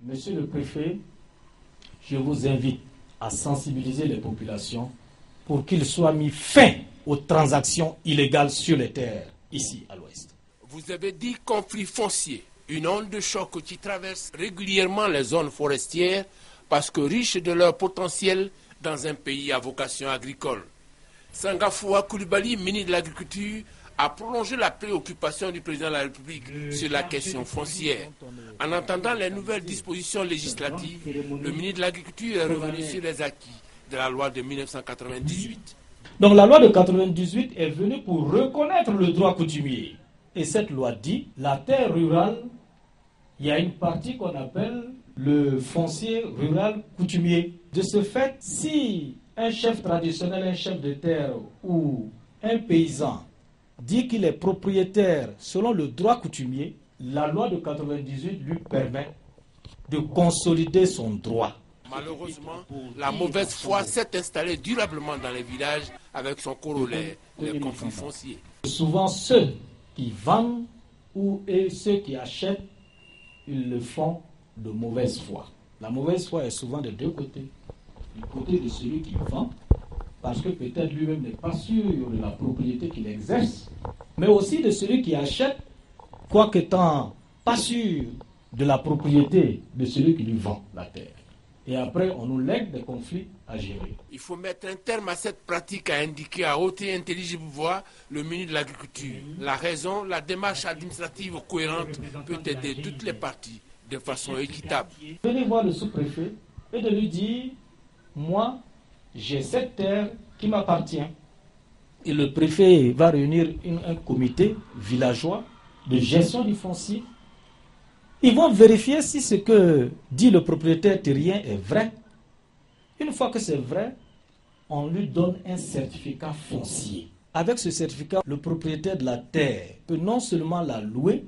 Monsieur le préfet, je vous invite à sensibiliser les populations pour qu'il soit mis fin aux transactions illégales sur les terres, ici à l'ouest. Vous avez dit conflit foncier, une onde de choc qui traverse régulièrement les zones forestières parce que riches de leur potentiel dans un pays à vocation agricole. Sangafoua Coulibaly, ministre de l'Agriculture, a prolongé la préoccupation du président de la République sur la question foncière. En entendant les nouvelles dispositions législatives, le ministre de l'Agriculture est revenu sur les acquis de la loi de 1998. Donc la loi de 1998 est venue pour reconnaître le droit coutumier. Et cette loi dit, la terre rurale, il y a une partie qu'on appelle le foncier rural coutumier. De ce fait, si un chef traditionnel, un chef de terre ou un paysan dit qu'il est propriétaire selon le droit coutumier, la loi de 1998 lui permet de consolider son droit. Malheureusement, la mauvaise foi s'est installée durablement dans les villages avec son corollaire, les conflits fonciers. Souvent, ceux qui vendent et ceux qui achètent, ils le font de mauvaise foi. La mauvaise foi est souvent de deux côtés. Du côté de celui qui vend, parce que peut-être lui-même n'est pas sûr de la propriété qu'il exerce, mais aussi de celui qui achète, quoique étant pas sûr de la propriété de celui qui lui vend la terre. Et après, on nous lègue des conflits à gérer. Il faut mettre un terme à cette pratique, a indiqué à haute et intelligible voix le ministre de l'Agriculture. La raison, la démarche administrative cohérente peut aider toutes les parties de façon équitable. Venez voir le sous-préfet et de lui dire, moi, j'ai cette terre qui m'appartient. Et le préfet va réunir un comité villageois de gestion du foncier. Ils vont vérifier si ce que dit le propriétaire terrien est vrai. Une fois que c'est vrai, on lui donne un certificat foncier. Avec ce certificat, le propriétaire de la terre peut non seulement la louer,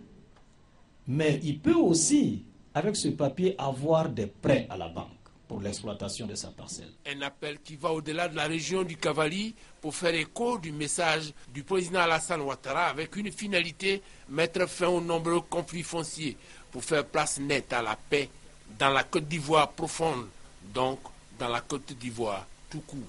mais il peut aussi, avec ce papier, avoir des prêts à la banque pour l'exploitation de sa parcelle. Un appel qui va au-delà de la région du Cavali pour faire écho du message du président Alassane Ouattara avec une finalité, mettre fin aux nombreux conflits fonciers pour faire place nette à la paix dans la Côte d'Ivoire profonde, donc dans la Côte d'Ivoire tout court.